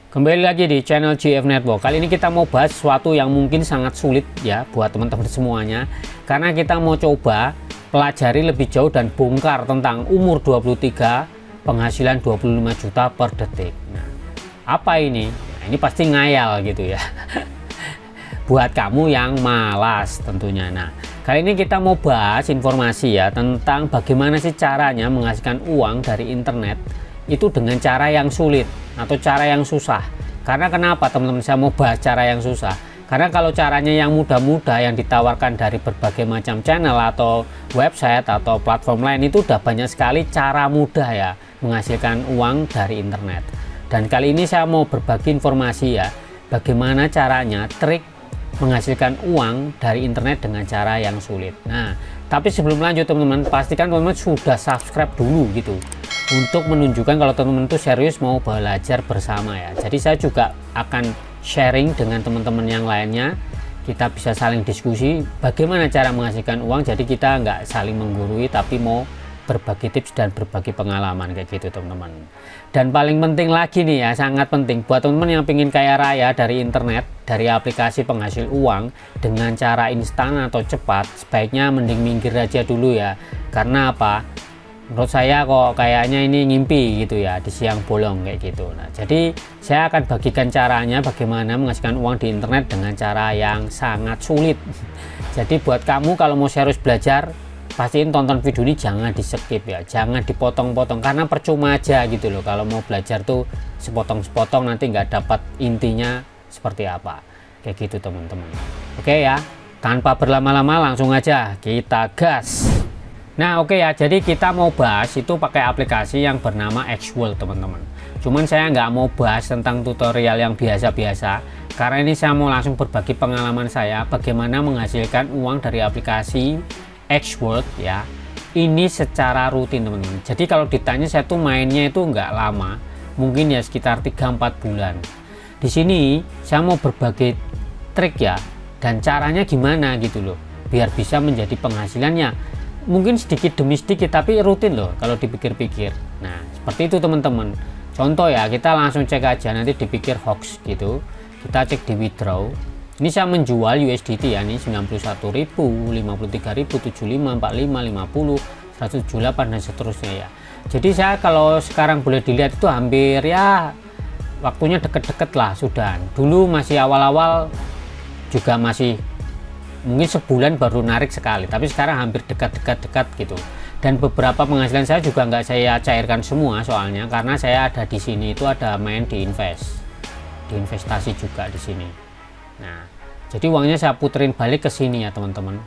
Kembali lagi di channel GF Network. Kali ini kita mau bahas sesuatu yang mungkin sangat sulit ya buat teman-teman semuanya, karena kita mau coba pelajari lebih jauh dan bongkar tentang umur 23, penghasilan 25 juta per detik. Nah, apa ini? Nah, ini pasti ngayal gitu ya. Buat kamu yang malas tentunya. Nah, kali ini kita mau bahas informasi ya tentang bagaimana sih caranya menghasilkan uang dari internet itu dengan cara yang sulit atau cara yang susah. Karena kenapa teman-teman saya mau bahas cara yang susah? Karena kalau caranya yang mudah-mudah yang ditawarkan dari berbagai macam channel atau website atau platform lain, itu udah banyak sekali cara mudah ya menghasilkan uang dari internet. Dan kali ini saya mau berbagi informasi ya bagaimana caranya trik menghasilkan uang dari internet dengan cara yang sulit. Nah, tapi sebelum lanjut teman-teman, pastikan teman-teman sudah subscribe dulu gitu, untuk menunjukkan kalau teman-teman itu serius mau belajar bersama ya. Jadi saya juga akan sharing dengan teman-teman yang lainnya, kita bisa saling diskusi bagaimana cara menghasilkan uang. Jadi kita nggak saling menggurui, tapi mau berbagi tips dan berbagi pengalaman kayak gitu teman-teman. Dan paling penting lagi nih ya, sangat penting buat teman-teman yang pengen kaya raya dari internet, dari aplikasi penghasil uang dengan cara instan atau cepat, sebaiknya mending minggir aja dulu ya. Karena apa? Menurut saya kok kayaknya ini ngimpi gitu ya di siang bolong kayak gitu. Nah, jadi saya akan bagikan caranya bagaimana menghasilkan uang di internet dengan cara yang sangat sulit. Jadi buat kamu kalau mau serius belajar, pastiin tonton video ini, jangan di skip ya, jangan dipotong-potong, karena percuma aja gitu loh kalau mau belajar tuh sepotong-sepotong, nanti nggak dapat intinya seperti apa kayak gitu teman-teman. Oke ya, tanpa berlama-lama langsung aja kita gas. Nah oke ya, jadi kita mau bahas itu pakai aplikasi yang bernama Xworld teman-teman. Cuman saya nggak mau bahas tentang tutorial yang biasa-biasa, karena ini saya mau langsung berbagi pengalaman saya bagaimana menghasilkan uang dari aplikasi Xworld ya. Ini secara rutin teman-teman. Jadi kalau ditanya saya tuh mainnya itu nggak lama, mungkin ya sekitar 3-4 bulan. Di sini saya mau berbagi trik ya, dan caranya gimana gitu loh, biar bisa menjadi penghasilannya mungkin sedikit demi sedikit tapi rutin loh kalau dipikir-pikir. Nah seperti itu teman-teman. Contoh ya, kita langsung cek aja, nanti dipikir hoax gitu. Kita cek di withdraw. Ini saya menjual USDT ya, ini 91.000, 53.000, 75, 45, 50, 178 dan seterusnya ya. Jadi saya kalau sekarang boleh dilihat itu hampir ya waktunya deket-deket lah sudah. Dulu masih awal-awal juga masih mungkin sebulan baru narik sekali, tapi sekarang hampir dekat-dekat gitu. Dan beberapa penghasilan saya juga nggak saya cairkan semua soalnya, karena saya ada di sini itu ada main di investasi juga di sini. Nah, jadi uangnya saya puterin balik ke sini ya teman-teman.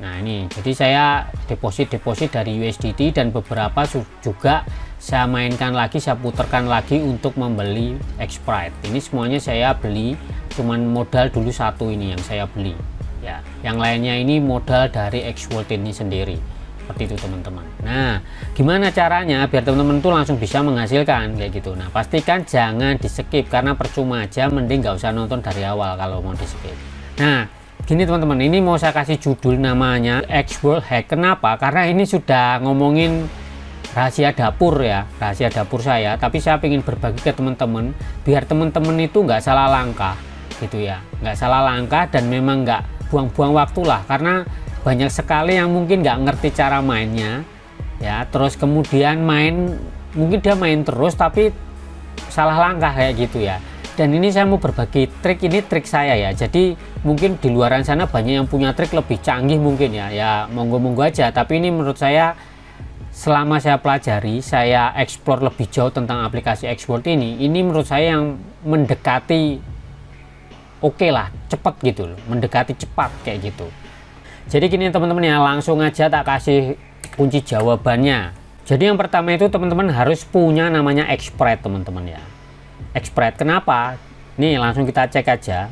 Nah ini, jadi saya deposit dari USDT, dan beberapa juga saya mainkan lagi, saya putarkan lagi untuk membeli Xprite. Ini semuanya saya beli, cuman modal dulu satu ini yang saya beli ya. Yang lainnya ini modal dari Xworld ini sendiri. Seperti itu teman-teman. Nah gimana caranya biar teman-teman tuh langsung bisa menghasilkan kayak gitu. Nah pastikan jangan di skip, karena percuma aja, mending nggak usah nonton dari awal kalau mau di skip. Nah gini teman-teman, ini mau saya kasih judul namanya Xworld Hack. Kenapa? Karena ini sudah ngomongin rahasia dapur ya, rahasia dapur saya, tapi saya ingin berbagi ke teman-teman biar teman-teman itu nggak salah langkah gitu ya, nggak salah langkah, dan memang nggak buang-buang waktu lah, karena banyak sekali yang mungkin nggak ngerti cara mainnya ya, terus kemudian mungkin dia main terus tapi salah langkah kayak gitu ya. Dan ini saya mau berbagi trik, ini trik saya ya, jadi mungkin di luaran sana banyak yang punya trik lebih canggih mungkin ya, ya monggo-monggo aja, tapi ini menurut saya selama saya pelajari, saya explore lebih jauh tentang aplikasi Xworld ini menurut saya yang mendekati oke lah, cepat gitu loh, mendekati cepat kayak gitu. Jadi gini teman-teman ya, langsung aja tak kasih kunci jawabannya. Jadi yang pertama itu teman-teman harus punya namanya Xprite teman-teman ya. Xprite kenapa? Nih langsung kita cek aja.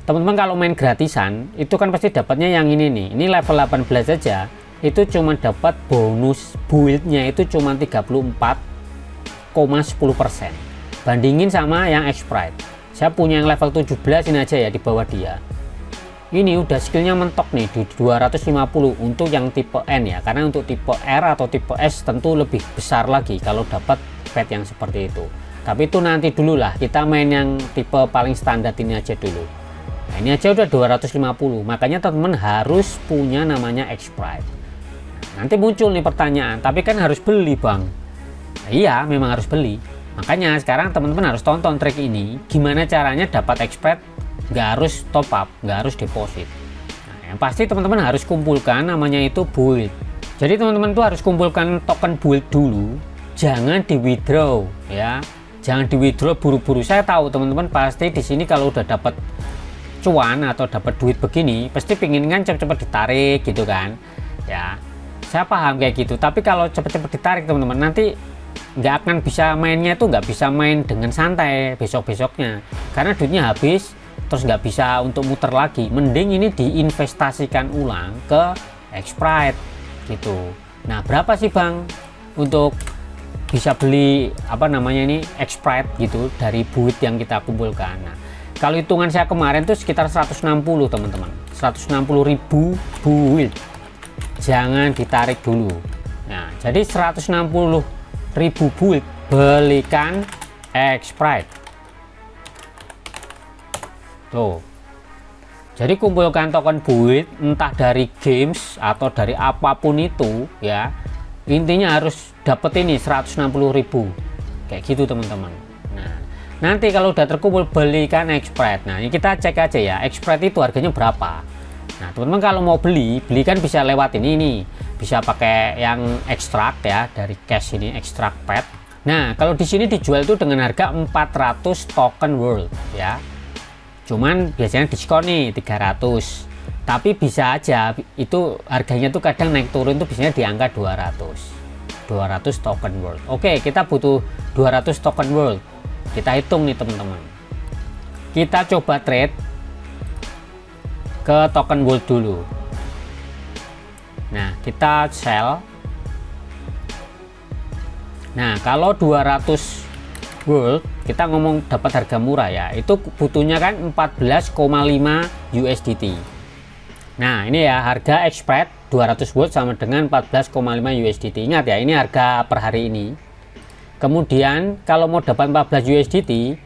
Teman-teman kalau main gratisan itu kan pasti dapatnya yang ini nih. Ini level 18 aja itu cuma dapat bonus buildnya itu cuma 34,10%. Bandingin sama yang Xprite. Saya punya yang level 17 ini aja ya, di bawah dia. Ini udah skillnya mentok nih di 250 untuk yang tipe N ya, karena untuk tipe R atau tipe S tentu lebih besar lagi kalau dapat pet yang seperti itu. Tapi itu nanti dulu lah, kita main yang tipe paling standar ini aja dulu. Nah, ini aja udah 250, makanya teman-teman harus punya namanya X-Sprite. Nanti muncul nih pertanyaan, tapi kan harus beli bang. Nah, iya memang harus beli, makanya sekarang teman-teman harus tonton trik ini, gimana caranya dapat X-Sprite, nggak harus top up, nggak harus deposit. Nah, yang pasti teman-teman harus kumpulkan namanya itu build. Jadi teman-teman tuh harus kumpulkan token build dulu, jangan di withdraw ya. Jangan di withdraw buru-buru. Saya tahu teman-teman pasti di sini kalau udah dapat cuan atau dapat duit begini, pasti pingin kan cepet-cepet ditarik gitu kan. Ya, saya paham kayak gitu. Tapi kalau cepet-cepet ditarik teman-teman, nanti nggak akan bisa mainnya itu, nggak bisa main dengan santai besok-besoknya. Karena duitnya habis, terus nggak bisa untuk muter lagi. Mending ini diinvestasikan ulang ke X-Sprite gitu. Nah, berapa sih bang untuk bisa beli apa namanya ini X-Sprite gitu dari build yang kita kumpulkan? Nah, kalau hitungan saya kemarin tuh sekitar 160 teman-teman, 160.000 build, jangan ditarik dulu. Nah, jadi 160.000 build belikan X-Sprite tuh. Jadi kumpulkan token build entah dari games atau dari apapun itu ya, intinya harus dapet ini 160.000 kayak gitu teman-teman. Nah, nanti kalau udah terkumpul belikan X-Sprite. Nah, ini kita cek aja ya, X-Sprite itu harganya berapa. Nah, teman-teman kalau mau beli kan bisa lewat ini bisa pakai yang ekstrak ya, dari cash ini, ekstrak pet. Nah, kalau di sini dijual itu dengan harga 400 token world ya. Cuman biasanya diskon nih 300. Tapi bisa aja itu harganya tuh kadang naik turun tuh biasanya di angka 200 token world. Oke, kita butuh 200 token world. Kita hitung nih teman-teman. Kita coba trade ke token world dulu. Nah, kita sell. Nah, kalau 200 world kita ngomong dapat harga murah ya, itu butuhnya kan 14,5 USDT. Nah, ini ya harga X-Sprite 200 world sama dengan 14,5 USDT. Ingat ya, ini harga per hari ini. Kemudian kalau mau dapat 14 USDT,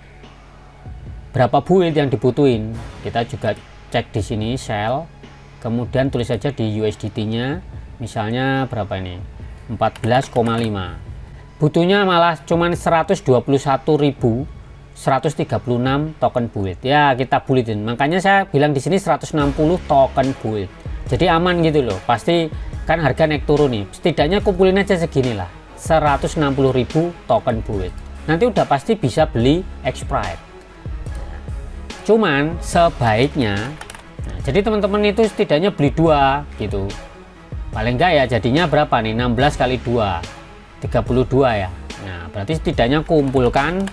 berapa build yang dibutuhin? Kita juga cek di sini sell. Kemudian tulis saja di USDT-nya, misalnya berapa ini? 14,5. Butuhnya malah cuman 121.136 token build. Ya, kita buildin. Makanya saya bilang di sini 160 token build. Jadi aman gitu loh. Pasti kan harga naik turun nih. Setidaknya kumpulin aja segini lah. 160.000 token build. Nanti udah pasti bisa beli X-Sprite. Cuman sebaiknya jadi teman-teman itu setidaknya beli 2 gitu. Paling enggak ya jadinya berapa nih? 16 kali 2. 32 ya. Nah, berarti setidaknya kumpulkan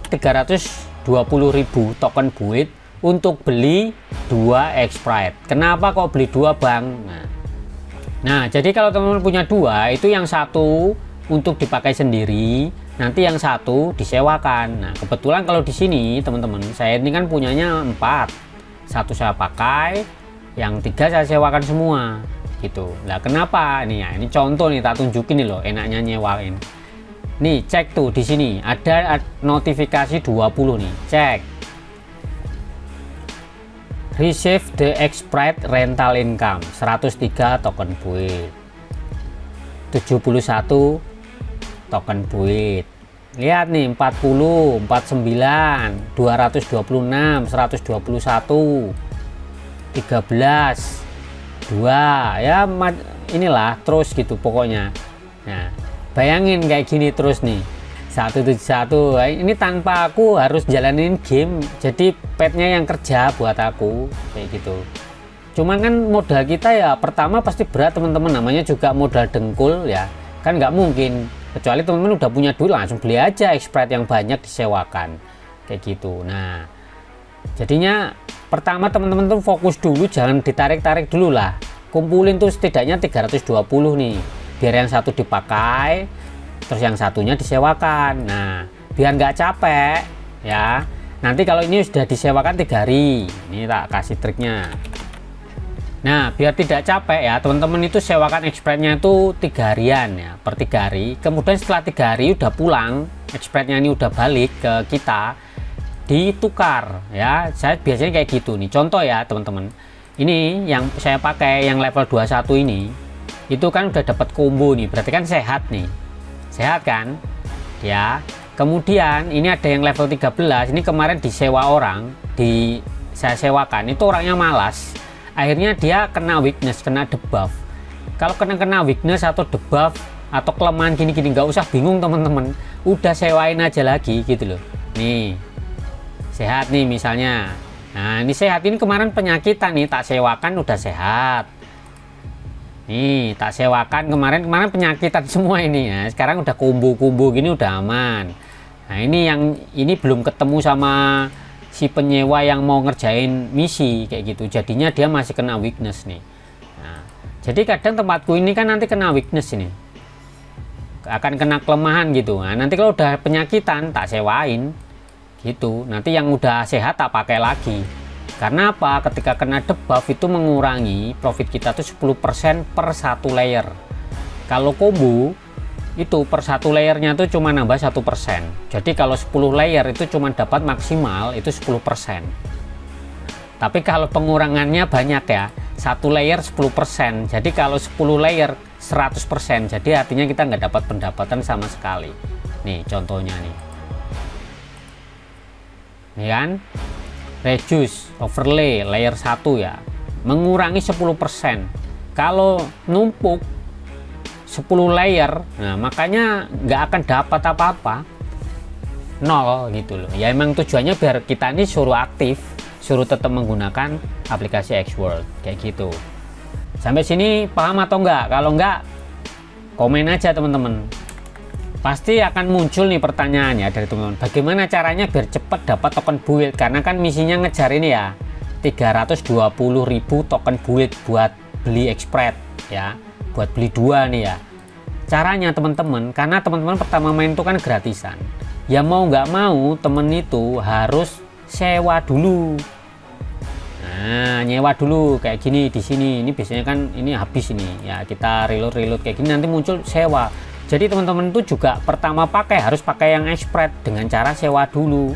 320.000 token build untuk beli 2 X-Sprite. Kenapa kok beli 2 bang? Nah, jadi kalau teman-teman punya 2, itu yang satu untuk dipakai sendiri, nanti yang satu disewakan. Nah, kebetulan kalau di sini teman-teman, saya ini kan punyanya 4. Satu saya pakai, yang 3 saya sewakan semua. Gitu. Nah, kenapa nih ya? Ini contoh nih, tak tunjukin nih loh, enaknya nyewain. Nih, cek tuh di sini ada notifikasi 20 nih. Cek. Receive the X-Sprite rental income 103 token build. 71 token build. Lihat nih 40, 49, 226, 121, 13 2 ya, inilah terus gitu pokoknya. Nah, bayangin kayak gini terus nih 171. Ini tanpa aku harus jalanin game, jadi petnya yang kerja buat aku kayak gitu. Cuman kan modal kita ya pertama pasti berat teman-teman, namanya juga modal dengkul ya kan, nggak mungkin. Kecuali teman-teman udah punya duit langsung beli aja X-Sprite yang banyak disewakan kayak gitu. Nah, jadinya pertama teman-teman tuh fokus dulu, jangan ditarik-tarik dulu lah. Kumpulin tuh setidaknya 320 nih, biar yang satu dipakai, terus yang satunya disewakan. Nah, biar nggak capek ya. Nanti kalau ini sudah disewakan 3 hari, ini tak kasih triknya. Nah, biar tidak capek ya teman-teman, itu sewakan X-Sprite-nya itu 3 harian ya, per 3 hari. Kemudian setelah 3 hari udah pulang, expressnya ini udah balik ke kita, ditukar ya. Saya biasanya kayak gitu nih, contoh ya teman-teman. Ini yang saya pakai yang level 21 ini, itu kan udah dapat combo nih, berarti kan sehat nih, sehat kan ya. Kemudian ini ada yang level 13, ini kemarin disewa orang, saya sewakan, itu orangnya malas, akhirnya dia kena weakness, kena debuff. Kalau kena weakness atau debuff atau kelemahan gini-gini, nggak usah bingung teman-teman, udah sewain aja lagi gitu loh. Nih sehat nih misalnya, nah ini sehat, ini kemarin penyakitan nih, tak sewakan udah sehat nih, tak sewakan kemarin penyakitan semua ini ya, sekarang udah kumbu gini udah aman. Nah ini belum ketemu sama si penyewa yang mau ngerjain misi kayak gitu, jadinya dia masih kena weakness nih. Nah, jadi kadang tempatku ini kan nanti kena weakness ini, akan kena kelemahan gitu. Nah, nanti kalau udah penyakitan tak sewain gitu, nanti yang udah sehat tak pakai lagi. Karena apa? Ketika kena debuff itu mengurangi profit kita tuh 10% per satu layer. Kalau combo itu per satu layernya tuh cuma nambah 1%. Jadi kalau 10 layer itu cuma dapat maksimal itu 10%. Tapi kalau pengurangannya banyak ya, satu layer 10%. Jadi kalau 10 layer 100%. Jadi artinya kita nggak dapat pendapatan sama sekali. Nih contohnya nih. Nih kan? Reduce overlay layer 1 ya, mengurangi 10%. Kalau numpuk 10 layer, nah makanya nggak akan dapat apa-apa, nol gitu loh ya. Emang tujuannya biar kita ini suruh aktif, suruh tetap menggunakan aplikasi Xworld kayak gitu. Sampai sini paham atau enggak? Kalau enggak, komen aja teman-teman, pasti akan muncul nih pertanyaannya dari teman-teman, bagaimana caranya biar cepat dapat token build, karena kan misinya ngejar ini ya 320.000 token build buat beli Express ya, buat beli 2 nih ya. Caranya teman-teman, karena teman-teman pertama main itu kan gratisan ya, mau nggak mau temen itu harus sewa dulu. Nah nyewa dulu kayak gini di sini, ini biasanya kan ini habis ini ya, kita reload kayak gini nanti muncul sewa. Jadi teman-teman itu juga pertama harus pakai yang Express dengan cara sewa dulu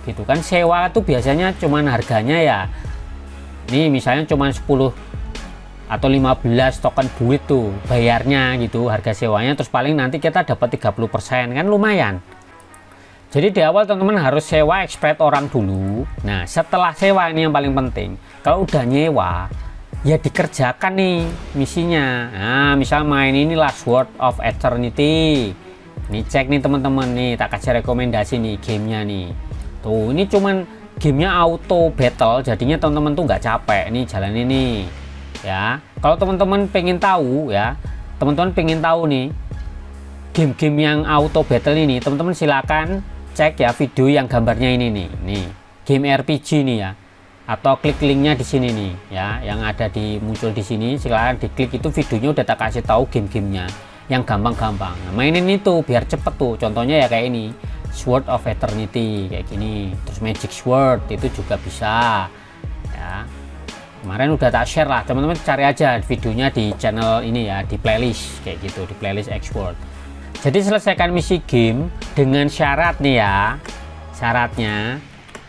gitu kan. Sewa tuh biasanya cuman harganya ya, nih misalnya cuman 10 atau 15 token buit tuh bayarnya gitu, harga sewanya, terus paling nanti kita dapat 30%, kan lumayan. Jadi di awal teman-teman harus sewa Express orang dulu. Nah setelah sewa ini yang paling penting, kalau udah nyewa ya dikerjakan nih misinya. Nah misal main inilah Sword of Eternity, nih cek nih teman-teman, nih tak kasih rekomendasi nih gamenya nih tuh, ini cuman gamenya auto battle, jadinya teman-teman tuh nggak capek nih jalan ini ya. Kalau teman-teman pengen tahu ya, teman-teman pengen tahu nih game-game yang auto battle ini, teman-teman silakan cek ya video yang gambarnya ini nih game RPG nih ya, atau klik linknya di sini nih ya, yang ada muncul di sini, silahkan diklik, itu videonya udah tak kasih tahu game-gamenya yang gampang-gampang. Nah, mainin itu biar cepet tuh, contohnya ya kayak ini Sword of Eternity kayak gini, terus Magic Sword itu juga bisa ya. Kemarin udah tak share lah, teman-teman cari aja videonya di channel ini ya, di playlist kayak gitu, di playlist Xworld. Jadi selesaikan misi game dengan syarat nih ya, syaratnya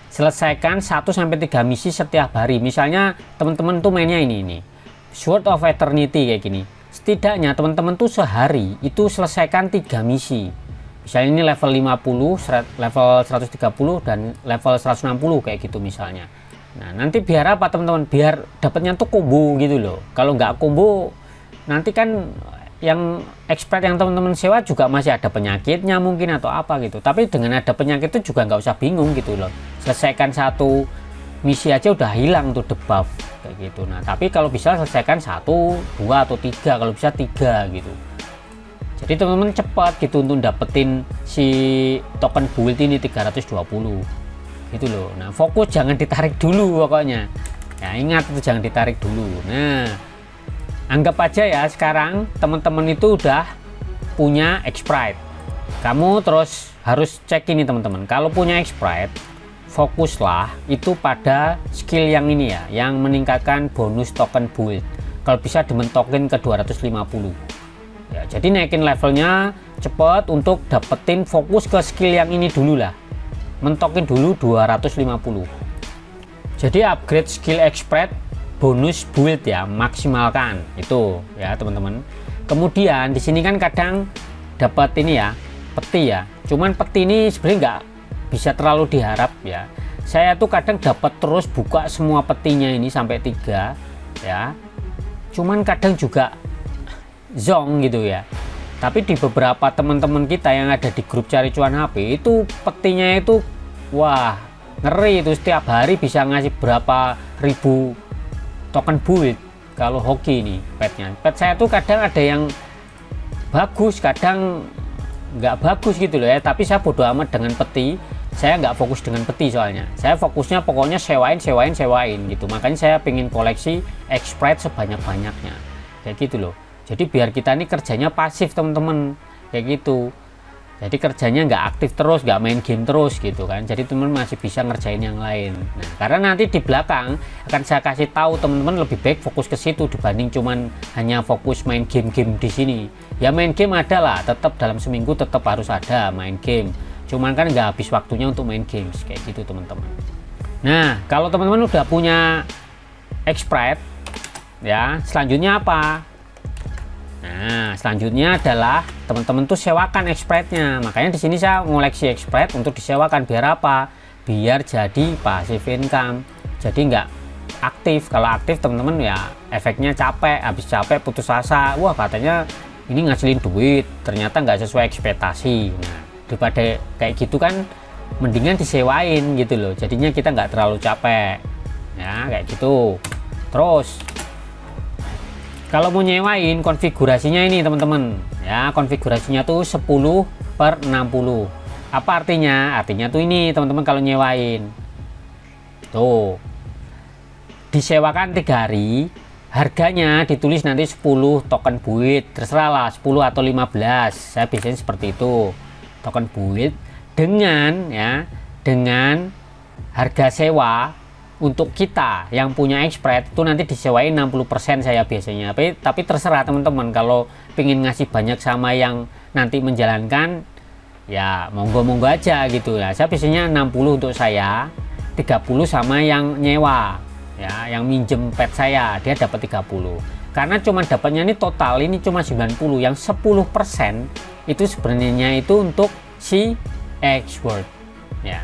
selesaikan 1-3 misi setiap hari. Misalnya teman-teman tuh mainnya ini nih Sword of Eternity kayak gini, setidaknya teman-teman tuh sehari itu selesaikan 3 misi. Misalnya ini level 50, level 130 dan level 160 kayak gitu misalnya. Nah nanti biar apa teman-teman, biar dapatnya tuh combo gitu loh. Kalau nggak combo nanti kan yang Express yang teman-teman sewa juga masih ada penyakitnya mungkin atau apa gitu. Tapi dengan ada penyakit itu juga nggak usah bingung gitu loh, selesaikan 1 misi aja udah hilang tuh debuff kayak gitu. Nah tapi kalau bisa selesaikan 1, 2 atau 3, kalau bisa 3 gitu. Jadi teman-teman cepat gitu untuk dapetin si token build ini 320 gitu loh. Nah fokus jangan ditarik dulu pokoknya ya, ingat itu jangan ditarik dulu. Nah anggap aja ya sekarang teman-teman itu udah punya Express, kamu terus harus cek ini teman-teman. Kalau punya Express, fokuslah itu pada skill yang ini ya, yang meningkatkan bonus token build. Kalau bisa dimentokin ke 250 ya. Jadi naikin levelnya cepet untuk dapetin fokus ke skill yang ini dulu lah, mentokin dulu 250. Jadi upgrade skill expert bonus build ya, maksimalkan itu ya teman-teman. Kemudian di sini kan kadang dapat ini ya, peti ya. Cuman peti ini sebenarnya nggak bisa terlalu diharap ya. Saya tuh kadang dapat terus buka semua petinya ini sampai 3 ya. Cuman kadang juga zong gitu ya. Tapi di beberapa teman-teman kita yang ada di grup cari cuan HP itu petinya itu wah ngeri, itu setiap hari bisa ngasih berapa ribu token build. Kalau hoki ini petnya, pet saya tuh kadang ada yang bagus, kadang nggak bagus gitu loh ya. Tapi saya bodo amat dengan peti, saya nggak fokus dengan peti, soalnya saya fokusnya pokoknya sewain gitu. Makanya saya pengen koleksi X-Sprite sebanyak-banyaknya kayak gitu loh. Jadi biar kita ini kerjanya pasif teman-teman kayak gitu. Jadi kerjanya nggak aktif terus, nggak main game terus gitu kan. Jadi teman masih bisa ngerjain yang lain. Nah, karena nanti di belakang akan saya kasih tahu teman-teman lebih baik fokus ke situ dibanding cuman hanya fokus main game-game di sini. Ya main game adalah tetap dalam seminggu tetap harus ada main game. Cuman kan nggak habis waktunya untuk main games kayak gitu teman-teman. Nah, kalau teman-teman udah punya X-Sprite ya, selanjutnya apa? Nah, selanjutnya adalah teman-teman tuh sewakan X-Sprite-nya. Makanya di sini saya ngoleksi X-Sprite untuk disewakan. Biar apa? Biar jadi passive income. Jadi nggak aktif. Kalau aktif teman-teman ya efeknya capek. Habis capek putus asa. Wah katanya ini ngasilin duit, ternyata nggak sesuai ekspektasi. Nah, daripada kayak gitu kan mendingan disewain gitu loh. Jadinya kita nggak terlalu capek. Ya kayak gitu. Terus kalau mau nyewain konfigurasinya ini teman-teman ya, konfigurasinya tuh 10/60. Apa artinya? Artinya tuh ini teman-teman, kalau nyewain tuh disewakan 3 hari, harganya ditulis nanti 10 token build, terserah lah 10 atau 15. Saya biasanya seperti itu, token build dengan ya, dengan harga sewa untuk kita yang punya X-Sprite itu nanti disewain 60% saya biasanya. Tapi terserah teman-teman, kalau pengen ngasih banyak sama yang nanti menjalankan ya monggo-monggo aja gitu ya. Saya biasanya 60 untuk saya, 30 sama yang nyewa ya, yang minjem pet saya dia dapat 30. Karena cuma dapatnya ini total ini cuma 90, yang 10% itu sebenarnya itu untuk si X-World ya.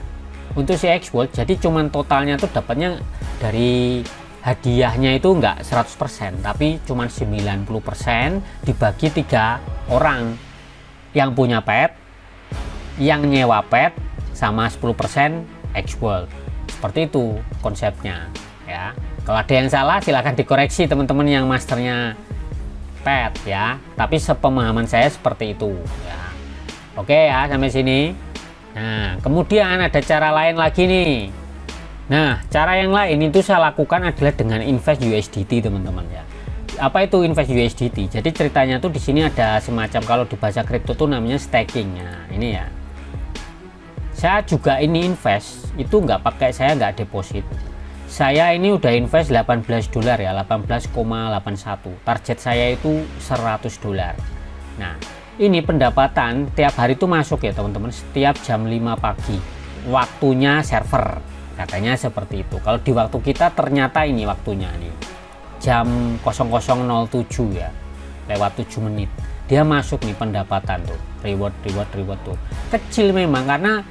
Untuk si X-World, jadi cuman totalnya tuh dapatnya dari hadiahnya itu enggak 100%, tapi cuman 90% dibagi 3 orang yang punya pet, yang nyewa pet, sama 10% X-World. Seperti itu konsepnya ya. Kalau ada yang salah silahkan dikoreksi teman-teman yang masternya pet ya, tapi sepemahaman saya seperti itu ya. Oke ya, sampai sini. Nah, kemudian ada cara lain lagi nih. Nah, cara yang lain itu saya lakukan adalah dengan invest USDT teman-teman ya. Apa itu invest USDT? Jadi ceritanya tuh di sini ada semacam, kalau di bahasa kripto tuh namanya staking. Nah, ini ya. Saya juga ini invest itu nggak pakai, saya nggak deposit. Saya ini udah invest $18 ya, 18,81. Target saya itu $100. Nah, ini pendapatan tiap hari itu masuk ya teman-teman, setiap jam 5 pagi waktunya server, katanya seperti itu. Kalau di waktu kita ternyata ini waktunya nih jam 00.07 ya, lewat 7 menit dia masuk nih pendapatan tuh, reward tuh kecil memang, karena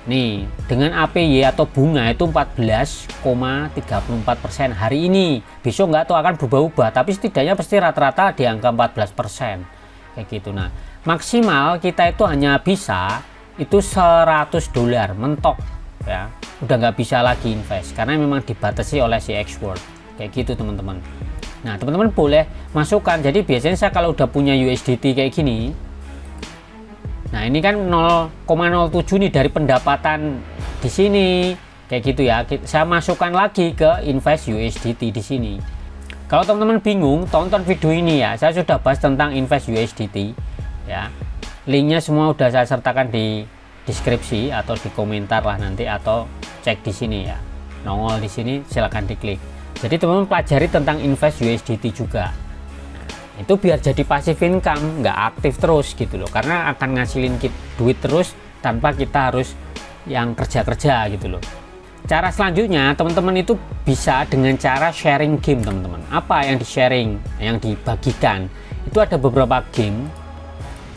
nih dengan APY atau bunga itu 14,34% hari ini. Besok nggak tahu akan berubah-ubah, tapi setidaknya pasti rata-rata di angka 14% kayak gitu. Nah, maksimal kita itu hanya bisa itu $100 mentok ya, udah nggak bisa lagi invest karena memang dibatasi oleh si X-World kayak gitu teman-teman. Nah, teman-teman boleh masukkan. Jadi biasanya saya kalau udah punya USDT kayak gini, nah ini kan 0,07 nih dari pendapatan di sini kayak gitu ya, saya masukkan lagi ke invest USDT di sini. Kalau teman-teman bingung, tonton video ini ya, saya sudah bahas tentang invest USDT ya. Linknya semua udah saya sertakan di deskripsi atau di komentar lah nanti, atau cek di sini ya, nongol di sini, silahkan diklik. Jadi teman-teman pelajari tentang invest USDT juga. Nah, itu biar jadi passive income, nggak aktif terus gitu loh, karena akan ngasilin duit terus tanpa kita harus yang kerja-kerja gitu loh. Cara selanjutnya teman-teman itu bisa dengan cara sharing game teman-teman. Apa yang di sharing, yang dibagikan itu ada beberapa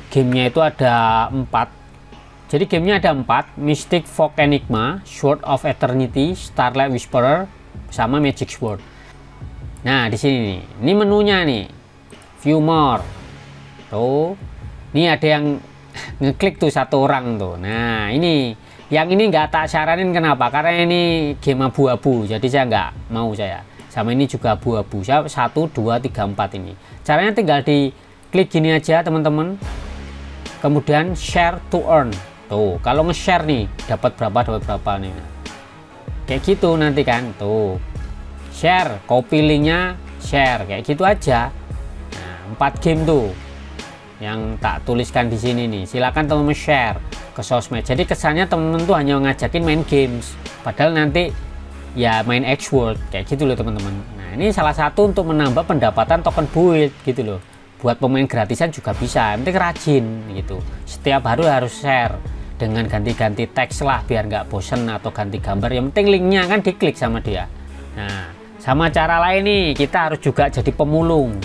gamenya itu ada 4. Jadi gamenya ada 4: Mystic Folk Enigma, Sword of Eternity, Starlight Whisperer, sama Magic Sword. Nah di sini nih, ini menunya nih, view more tuh, ini ada yang ngeklik tuh 1 orang tuh. Nah ini yang ini nggak tak saranin, kenapa? Karena ini game abu-abu, jadi saya nggak mau saya. Sama ini juga abu-abu, saya 1, 2, 3, 4 ini. Caranya tinggal di klik gini aja teman-teman, kemudian share to earn tuh. Kalau nge-share nih dapat berapa nih, kayak gitu nanti kan tuh, share, copy linknya, share, kayak gitu aja. 4 game tuh yang tak tuliskan di sini nih, silakan teman-teman share ke sosmed. Jadi kesannya teman-teman tuh hanya ngajakin main games, padahal nanti ya main X World kayak gitu loh teman-teman. Nah ini salah satu untuk menambah pendapatan token build gitu loh, buat pemain gratisan juga bisa, yang penting rajin gitu. Setiap hari harus share dengan ganti-ganti teks lah biar nggak bosen, atau ganti gambar, yang penting linknya kan diklik sama dia. Nah sama cara lain nih, kita harus juga jadi pemulung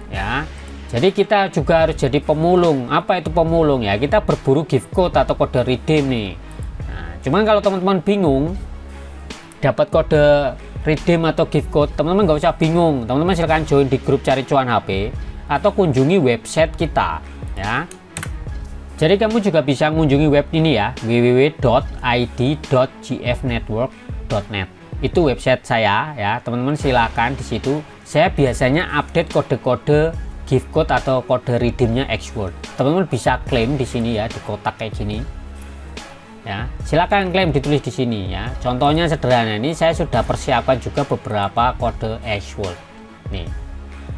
ya. Jadi kita juga harus jadi pemulung. Apa itu pemulung ya? Kita berburu gift code atau kode redeem nih. Nah, cuman kalau teman-teman bingung dapat kode redeem atau gift code, teman-teman nggak usah bingung. Teman-teman silahkan join di grup cari cuan HP atau kunjungi website kita ya. Jadi kamu juga bisa mengunjungi web ini ya, www.id.gfnetwork.net. Itu website saya ya, teman-teman silakan di situ. Saya biasanya update kode-kode gift code atau kode redeemnya X World. Teman-teman bisa klaim di sini ya, di kotak kayak gini. Ya, silakan klaim, ditulis di sini ya. Contohnya sederhana, ini saya sudah persiapkan juga beberapa kode X World. Nih,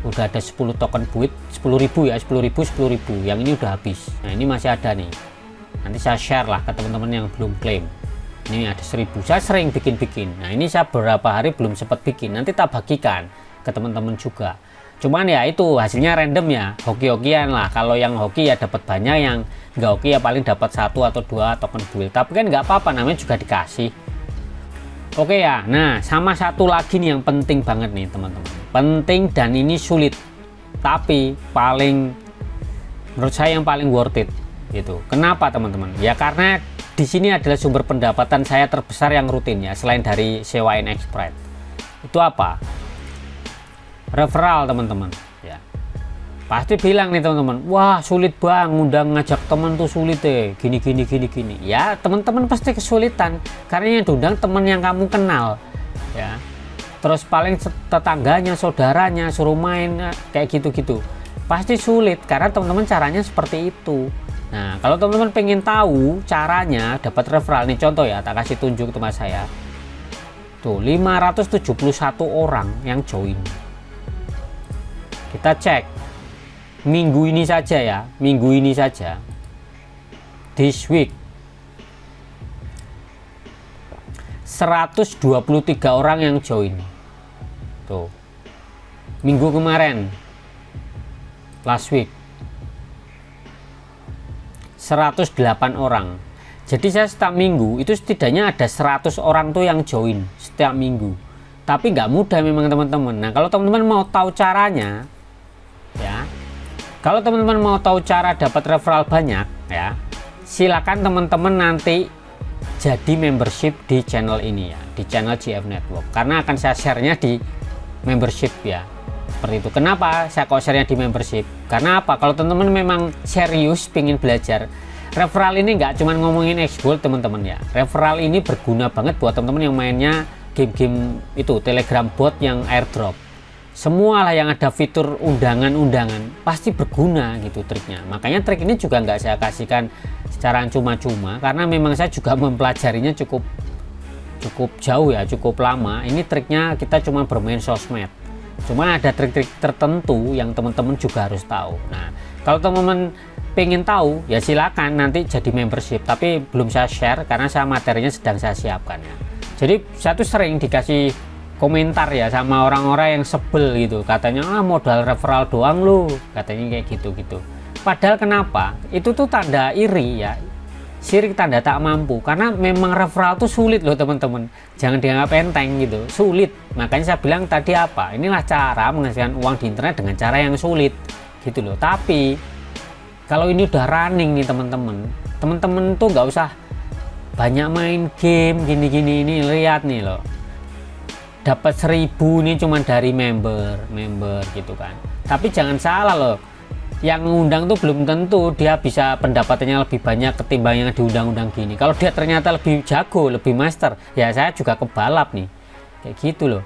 udah ada 10 token buit, 10.000 ya, 10.000. Yang ini udah habis. Nah, ini masih ada nih. Nanti saya share lah ke teman-teman yang belum klaim. Ini ada 1000. Saya sering bikin-bikin. Nah, ini saya beberapa hari belum sempat bikin. Nanti tak bagikan ke teman-teman juga. Cuman ya itu hasilnya random ya, hoki-hokian lah. Kalau yang hoki ya dapat banyak, yang nggak hoki ya paling dapat 1 atau 2 token build. Tapi kan nggak apa-apa, namanya juga dikasih. Oke ya. Nah sama satu lagi nih yang penting banget nih teman-teman, penting dan ini sulit, tapi menurut saya yang paling worth it gitu. Kenapa teman-teman? Ya karena di sini adalah sumber pendapatan saya terbesar yang rutin ya, selain dari sewain Express. Itu apa? Referral teman-teman ya. Pasti bilang nih teman-teman, wah sulit bang, ngundang ngajak teman tuh sulit deh, gini. Ya teman-teman pasti kesulitan karena yang diundang teman yang kamu kenal ya. Terus paling tetangganya, saudaranya suruh main kayak gitu-gitu, pasti sulit karena teman-teman caranya seperti itu. Nah kalau teman-teman pengen tahu caranya dapat referral nih, contoh ya, tak kasih tunjuk teman saya tuh, 571 orang yang join. Kita cek minggu ini saja ya, minggu ini saja, this week 123 orang yang join tuh. Minggu kemarin, last week, 108 orang. Jadi saya setiap minggu itu setidaknya ada 100 orang tuh yang join setiap minggu. Tapi nggak mudah memang teman-teman. Nah kalau teman-teman mau tahu caranya ya, kalau teman-teman mau tahu cara dapat referral banyak ya, silakan teman-teman nanti jadi membership di channel ini ya, di channel GF Network, karena akan saya share-nya di membership ya, seperti itu. Kenapa saya kok share-nya di membership? Karena apa? Kalau teman-teman memang serius pengen belajar, referral ini nggak cuma ngomongin X Gold teman-teman ya, referral ini berguna banget buat teman-teman yang mainnya game-game itu Telegram bot yang airdrop. Semualah yang ada fitur undangan-undangan pasti berguna gitu triknya. Makanya trik ini juga nggak saya kasihkan secara cuma-cuma, karena memang saya juga mempelajarinya cukup jauh ya, cukup lama. Ini triknya kita cuma bermain sosmed. Cuma ada trik-trik tertentu yang teman-teman juga harus tahu. Nah kalau teman-teman pengen tahu ya silakan nanti jadi membership, tapi belum saya share karena saya materinya sedang saya siapkan ya. Jadi saya tuh sering dikasih komentar ya sama orang-orang yang sebel gitu, katanya modal referral doang lu, katanya kayak gitu. Padahal kenapa? Itu tuh tanda iri ya, sirik tanda tak mampu, karena memang referral tuh sulit loh teman-teman, jangan dianggap enteng gitu, sulit. Makanya saya bilang tadi apa, inilah cara menghasilkan uang di internet dengan cara yang sulit gitu loh. Tapi kalau ini udah running nih teman-teman tuh nggak usah banyak main game gini-gini. Ini lihat nih loh, dapat 1000 nih cuman dari member gitu kan. Tapi jangan salah loh, yang ngundang tuh belum tentu dia bisa pendapatannya lebih banyak ketimbang yang diundang-undang gini. Kalau dia ternyata lebih jago, lebih master, ya saya juga kebalap nih kayak gitu loh.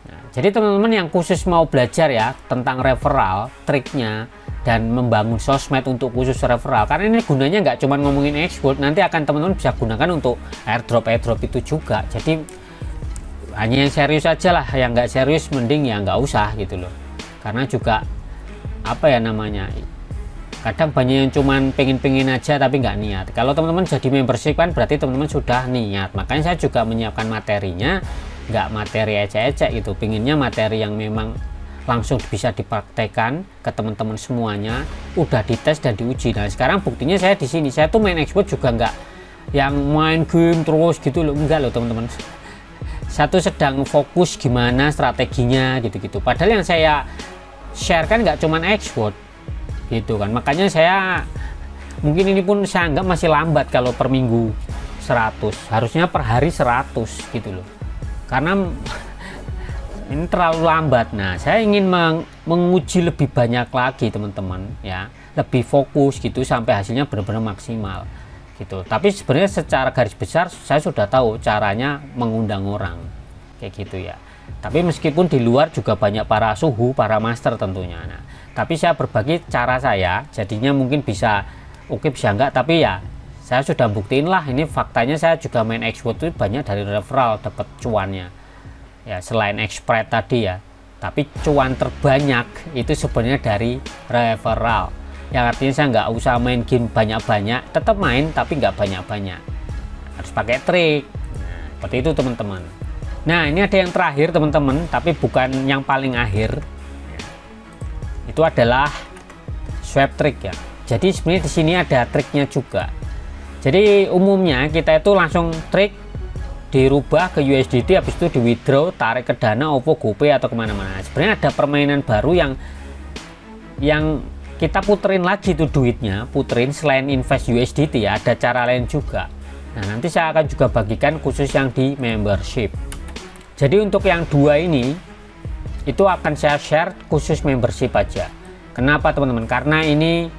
Nah, jadi teman-teman yang khusus mau belajar ya tentang referral, triknya, dan membangun sosmed untuk khusus referral, karena ini gunanya nggak cuma ngomongin export, nanti akan teman-teman bisa gunakan untuk airdrop itu juga. Jadi hanya yang serius aja lah, yang nggak serius mending ya nggak usah gitu loh. Karena juga apa ya namanya, kadang banyak yang cuman pengen aja tapi nggak niat. Kalau teman-teman jadi membership kan berarti teman-teman sudah niat. Makanya saya juga menyiapkan materinya, nggak materi ecek-ecek gitu, pinginnya materi yang memang langsung bisa dipraktekkan ke teman-teman semuanya, udah dites dan diuji. Nah sekarang buktinya saya di sini, saya tuh main export juga nggak yang main game terus gitu loh, enggak loh teman-teman. Satu sedang fokus gimana strateginya gitu. Padahal yang saya share kan nggak cuman export gitu kan. Makanya saya mungkin ini pun saya anggap masih lambat kalau per minggu 100, harusnya per hari 100 gitu loh, karena ini terlalu lambat. Nah saya ingin menguji lebih banyak lagi teman-teman ya, lebih fokus gitu sampai hasilnya benar-benar maksimal gitu. Tapi sebenarnya secara garis besar saya sudah tahu caranya mengundang orang kayak gitu ya. Tapi meskipun di luar juga banyak para suhu, para master tentunya. Nah, tapi saya berbagi cara saya, jadinya mungkin bisa oke bisa enggak, tapi ya saya sudah buktiin lah, ini faktanya saya juga main export itu banyak dari referral dapat cuannya. Ya selain expert tadi ya, tapi cuan terbanyak itu sebenarnya dari referral. Yang artinya saya nggak usah main game banyak-banyak, tetap main tapi nggak banyak-banyak. Harus pakai trik. Nah, seperti itu teman-teman. Nah ini ada yang terakhir teman-teman, tapi bukan yang paling akhir. Itu adalah swipe trick ya. Jadi sebenarnya di sini ada triknya juga. Jadi umumnya kita itu langsung trik dirubah ke USDT, habis itu di withdraw, tarik ke Dana, OVO, GoPay atau kemana-mana. Sebenarnya ada permainan baru yang kita puterin lagi tuh duitnya, puterin selain invest USDT ya, ada cara lain juga. Nah nanti saya akan juga bagikan khusus yang di membership. Jadi untuk yang dua ini itu akan saya share khusus membership aja. Kenapa teman-teman? Karena ini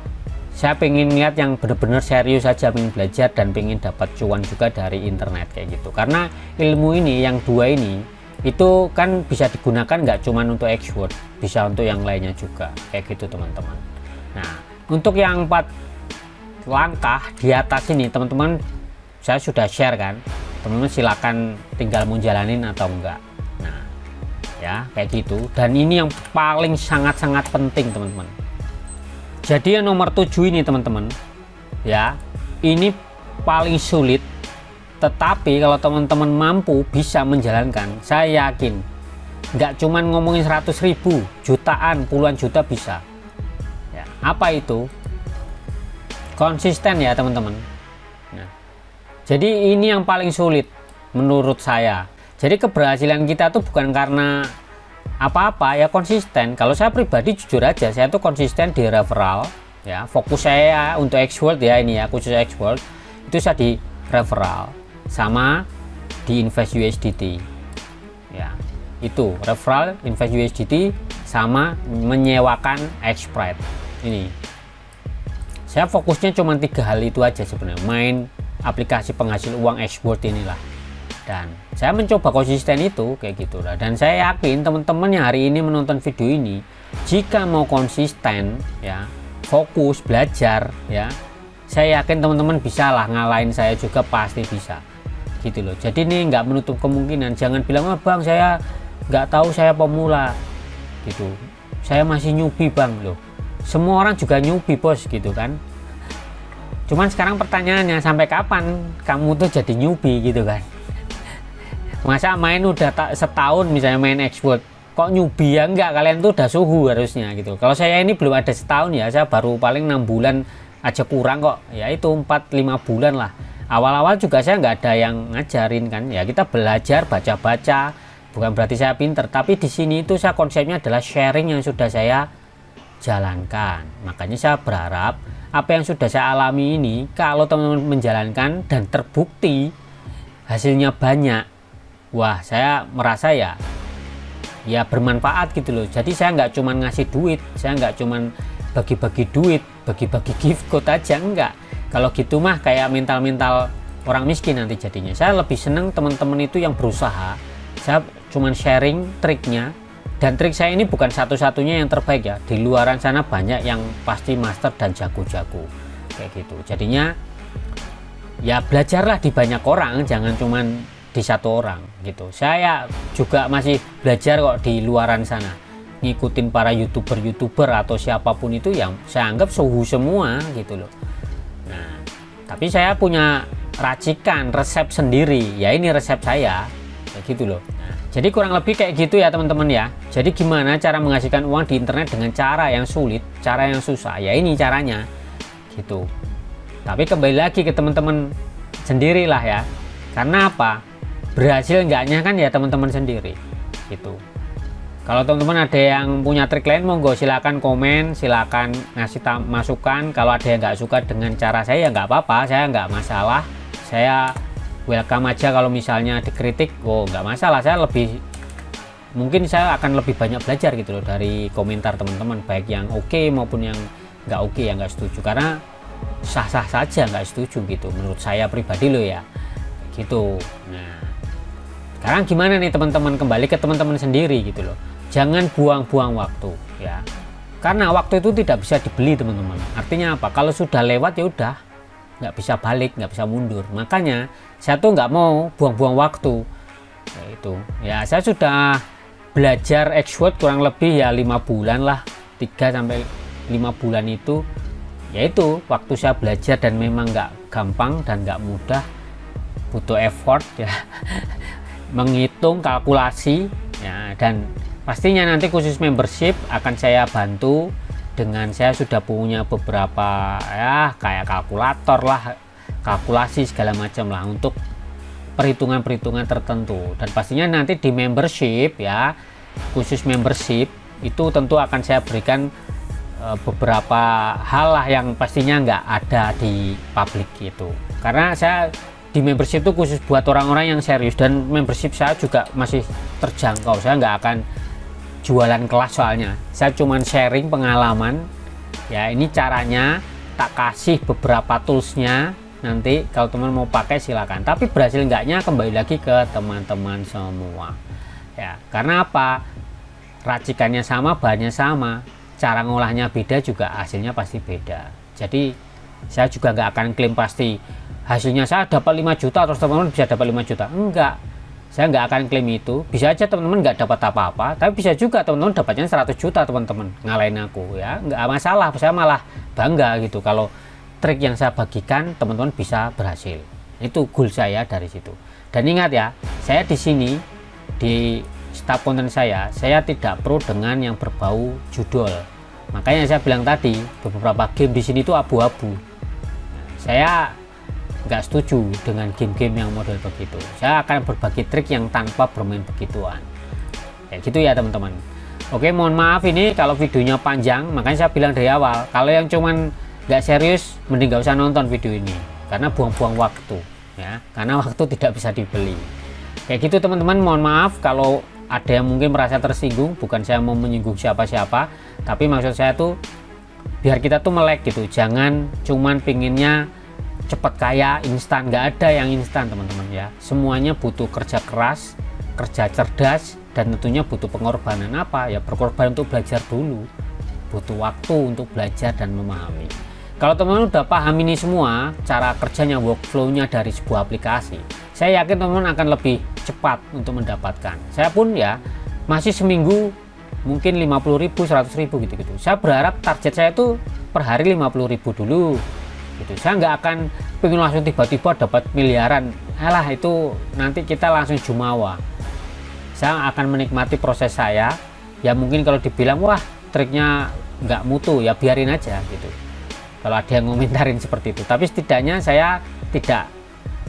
saya pengen lihat yang benar-benar serius saja, pengen belajar dan pengen dapat cuan juga dari internet kayak gitu. Karena ilmu ini yang dua ini itu kan bisa digunakan nggak cuma untuk export, bisa untuk yang lainnya juga kayak gitu teman-teman. Nah untuk yang 4 langkah di atas ini teman-teman saya sudah share kan, teman-teman silakan tinggal mau jalanin atau enggak. Nah ya kayak gitu, dan ini yang paling sangat-sangat penting teman-teman. Jadi yang nomor 7 ini teman-teman ya, ini paling sulit, tetapi kalau teman-teman mampu bisa menjalankan, saya yakin nggak cuman ngomongin 100.000, jutaan, puluhan juta bisa ya. Apa itu? Konsisten ya teman-teman. Nah, jadi ini yang paling sulit menurut saya. Jadi keberhasilan kita tuh bukan karena apa-apa ya, konsisten. Kalau saya pribadi jujur aja, saya tuh konsisten di referral ya. Fokus saya untuk export ya, ini ya khusus export itu saya di referral sama di invest USDT ya. Itu referral, invest USDT sama menyewakan expert. Ini saya fokusnya cuma 3 hal itu aja sebenarnya, main aplikasi penghasil uang export inilah. Dan saya mencoba konsisten itu kayak gitu lah. Dan saya yakin teman-teman yang hari ini menonton video ini, jika mau konsisten ya, fokus belajar ya, saya yakin teman-teman bisa lah ngalahin saya juga, pasti bisa gitu loh. Jadi ini nggak menutup kemungkinan. Jangan bilang bang saya nggak tahu, saya pemula gitu, saya masih newbie bang. Loh semua orang juga newbie bos gitu kan. Cuman sekarang pertanyaannya, sampai kapan kamu tuh jadi newbie gitu kan. Masa main udah setahun misalnya main Xbox, kok newbie ya? Enggak, kalian tuh udah suhu harusnya gitu. Kalau saya ini belum ada setahun ya, saya baru paling 6 bulan aja kurang kok, ya itu 4-5 bulan lah. Awal-awal juga saya nggak ada yang ngajarin kan, ya kita belajar baca-baca, bukan berarti saya pinter, tapi di sini itu saya konsepnya adalah sharing yang sudah saya jalankan. Makanya saya berharap apa yang sudah saya alami ini, kalau teman-teman menjalankan dan terbukti hasilnya banyak, wah saya merasa ya bermanfaat gitu loh. Jadi saya nggak cuman ngasih duit, saya nggak cuman bagi-bagi duit, bagi-bagi gift code aja, enggak. Kalau gitu mah kayak mental-mental orang miskin nanti jadinya. Saya lebih seneng teman-teman itu yang berusaha. Saya cuman sharing triknya, dan trik saya ini bukan satu-satunya yang terbaik ya. Di luaran sana banyak yang pasti master dan jago-jago kayak gitu. Jadinya ya belajarlah di banyak orang, jangan cuman di satu orang gitu. Saya juga masih belajar kok di luaran sana, ngikutin para youtuber atau siapapun itu yang saya anggap suhu semua gitu loh. Nah, tapi saya punya racikan resep sendiri, ya ini resep saya kayak gitu loh. Nah, jadi kurang lebih kayak gitu ya teman-teman ya. Jadi gimana cara menghasilkan uang di internet dengan cara yang sulit, cara yang susah, ya ini caranya gitu. Tapi kembali lagi ke teman-teman sendirilah ya, karena apa, berhasil enggaknya kan ya teman-teman sendiri gitu. Kalau teman-teman ada yang punya trik lain, monggo silakan komen, silakan ngasih masukan. Kalau ada yang nggak suka dengan cara saya ya nggak apa-apa, saya nggak masalah. Saya welcome aja kalau misalnya dikritik, nggak masalah. Mungkin saya akan lebih banyak belajar gitu loh dari komentar teman-teman, baik yang oke maupun yang nggak oke, yang nggak setuju. Karena sah-sah saja nggak setuju gitu, menurut saya pribadi loh ya, gitu. Nah, sekarang gimana nih teman-teman, kembali ke teman-teman sendiri gitu loh. Jangan buang-buang waktu ya, karena waktu itu tidak bisa dibeli teman-teman. Artinya apa, kalau sudah lewat ya udah, nggak bisa balik, nggak bisa mundur. Makanya saya tuh nggak mau buang-buang waktu ya, itu ya. Saya sudah belajar Xword kurang lebih ya 5 bulan lah, 3-5 bulan itu yaitu waktu saya belajar, dan memang nggak gampang dan nggak mudah, butuh effort ya menghitung, kalkulasi ya. Dan pastinya nanti khusus membership akan saya bantu dengan saya sudah punya beberapa ya kayak kalkulator lah, kalkulasi segala macam lah untuk perhitungan-perhitungan tertentu. Dan pastinya nanti di membership ya, khusus membership itu tentu akan saya berikan beberapa hal lah yang pastinya nggak ada di publik gitu. Karena saya di membership itu khusus buat orang-orang yang serius, dan membership saya juga masih terjangkau. Saya nggak akan jualan kelas, soalnya saya cuman sharing pengalaman ya. Ini caranya tak kasih beberapa toolsnya, nanti kalau teman mau pakai silakan. Tapi berhasil enggaknya kembali lagi ke teman-teman semua ya. Karena apa, racikannya sama, bahannya sama, cara ngolahnya beda, juga hasilnya pasti beda. Jadi saya juga nggak akan klaim pasti hasilnya saya dapat 5 juta terus teman-teman bisa dapat 5 juta, enggak. Saya nggak akan klaim itu. Bisa aja teman-teman nggak dapat apa-apa, tapi bisa juga teman-teman dapatnya 100 juta teman-teman, ngalahin aku ya, nggak masalah. Saya malah bangga gitu kalau trik yang saya bagikan teman-teman bisa berhasil. Itu goal saya dari situ. Dan ingat ya, saya di sini di staf konten saya tidak pro dengan yang berbau judul. Makanya saya bilang tadi, beberapa game di sini itu abu-abu. Saya nggak setuju dengan game-game yang model begitu. Saya akan berbagi trik yang tanpa bermain begituan. Kayak gitu ya teman-teman. Oke, mohon maaf ini kalau videonya panjang, makanya saya bilang dari awal, kalau yang cuman nggak serius, mending nggak usah nonton video ini, karena buang-buang waktu ya, karena waktu tidak bisa dibeli. Kayak gitu teman-teman, mohon maaf kalau ada yang mungkin merasa tersinggung. Bukan saya mau menyinggung siapa-siapa, tapi maksud saya tuh biar kita tuh melek gitu. Jangan cuman pinginnya cepat kaya instan, nggak ada yang instan teman-teman ya. Semuanya butuh kerja keras, kerja cerdas, dan tentunya butuh pengorbanan. Apa ya, berkorban untuk belajar dulu, butuh waktu untuk belajar dan memahami. Kalau teman-teman udah paham ini semua, cara kerjanya, workflow-nya dari sebuah aplikasi, saya yakin teman-teman akan lebih cepat untuk mendapatkan. Saya pun ya masih seminggu mungkin 50.000, 100.000 gitu-gitu. Saya berharap target saya itu per hari 50.000 dulu gitu. Saya nggak akan pengen langsung tiba-tiba dapat miliaran alah itu nanti kita langsung jumawa. Saya akan menikmati proses saya. Ya mungkin kalau dibilang wah triknya nggak mutu, ya biarin aja gitu. Kalau ada yang ngomentarin seperti itu, tapi setidaknya saya tidak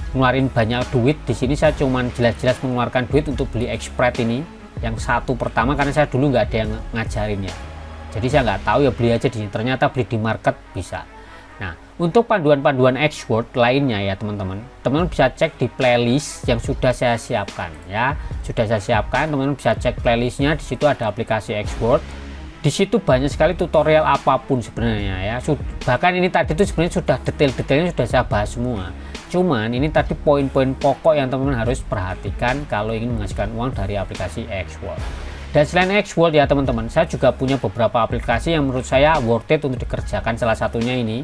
ngeluarin banyak duit di sini. Saya cuman jelas-jelas mengeluarkan duit untuk beli Express ini yang satu pertama, karena saya dulu nggak ada yang ngajarinnya. Jadi saya nggak tahu, ya beli aja di sini. Ternyata beli di market bisa. Nah, untuk panduan-panduan X-Word lainnya ya teman-teman bisa cek di playlist yang sudah saya siapkan ya. Sudah saya siapkan, teman-teman bisa cek playlistnya. Di situ ada aplikasi X-Word. Di situ banyak sekali tutorial apapun sebenarnya ya. Bahkan ini tadi itu sebenarnya sudah detail-detailnya sudah saya bahas semua. Cuman ini tadi poin-poin pokok yang teman-teman harus perhatikan kalau ingin menghasilkan uang dari aplikasi X-Word. Dan selain X-Word ya teman-teman, saya juga punya beberapa aplikasi yang menurut saya worth it untuk dikerjakan. Salah satunya ini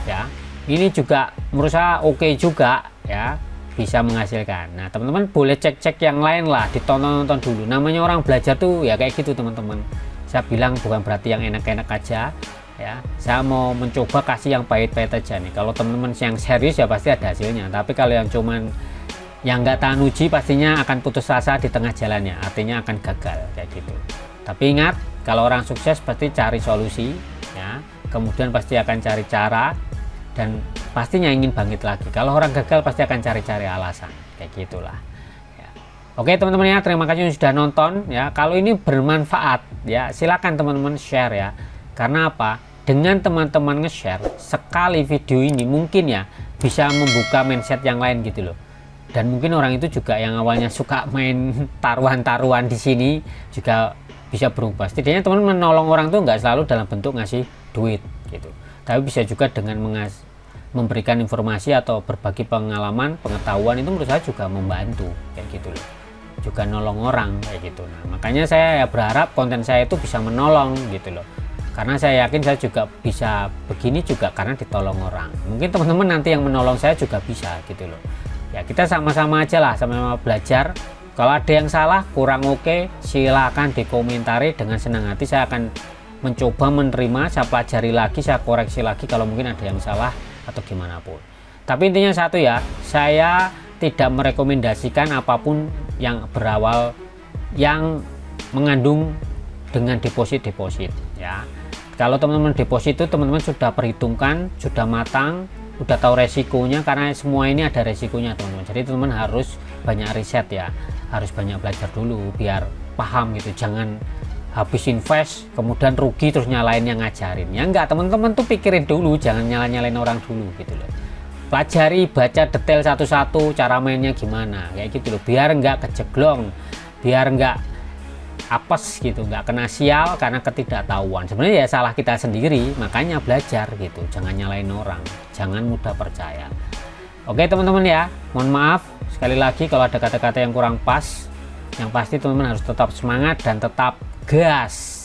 ya. Ini juga menurut saya oke juga ya, bisa menghasilkan. Nah teman-teman boleh cek-cek yang lain lah, ditonton-nonton dulu. Namanya orang belajar tuh ya kayak gitu teman-teman. Saya bilang bukan berarti yang enak-enak aja ya. Saya mau mencoba kasih yang pahit-pahit aja nih. Kalau teman-teman yang serius ya pasti ada hasilnya. Tapi kalau yang cuman yang nggak tahan uji, pastinya akan putus asa di tengah jalannya. Artinya akan gagal kayak gitu. Tapi ingat, kalau orang sukses pasti cari solusi ya. Kemudian pasti akan cari cara dan pastinya ingin bangkit lagi. Kalau orang gagal pasti akan cari-cari alasan kayak gitulah. Oke teman-teman ya, terima kasih sudah nonton ya. Kalau ini bermanfaat ya, silakan teman-teman share ya. Karena apa? Dengan teman-teman nge-share sekali video ini mungkin ya bisa membuka mindset yang lain gitu loh. Dan mungkin orang itu juga yang awalnya suka main taruhan-taruhan di sini juga bisa berubah. Setidaknya teman-teman menolong orang tuh nggak selalu dalam bentuk ngasih duit gitu. Tapi bisa juga dengan memberikan informasi atau berbagi pengalaman, pengetahuan, itu menurut saya juga membantu kayak gitu loh. Juga nolong orang kayak gitu. Nah, makanya saya ya berharap konten saya itu bisa menolong gitu loh. Karena saya yakin saya juga bisa begini juga karena ditolong orang. Mungkin teman-teman nanti yang menolong saya juga bisa gitu loh. Ya kita sama-sama aja lah, sama-sama belajar. Kalau ada yang salah, kurang oke, silakan dikomentari. Dengan senang hati saya akan mencoba menerima, saya pelajari lagi, saya koreksi lagi kalau mungkin ada yang salah atau gimana pun. Tapi intinya satu ya, saya tidak merekomendasikan apapun yang berawal yang mengandung dengan deposit ya. Kalau teman-teman deposit itu teman-teman sudah perhitungkan, sudah matang, udah tahu resikonya, karena semua ini ada resikonya teman-teman. Jadi teman-teman harus banyak riset ya, harus banyak belajar dulu biar paham gitu. Jangan habis invest kemudian rugi terus nyalain yang ngajarin ya. Enggak, teman-teman tuh pikirin dulu, jangan nyalain orang dulu gitu loh. Pelajari, baca detail satu-satu cara mainnya gimana kayak gitu loh, biar enggak kejeglong, biar enggak apes gitu, enggak kena sial karena ketidaktahuan. Sebenarnya ya salah kita sendiri, makanya belajar gitu, jangan nyalain orang, jangan mudah percaya. Oke teman-teman ya, mohon maaf sekali lagi kalau ada kata-kata yang kurang pas. Yang pasti teman-teman harus tetap semangat dan tetap gas.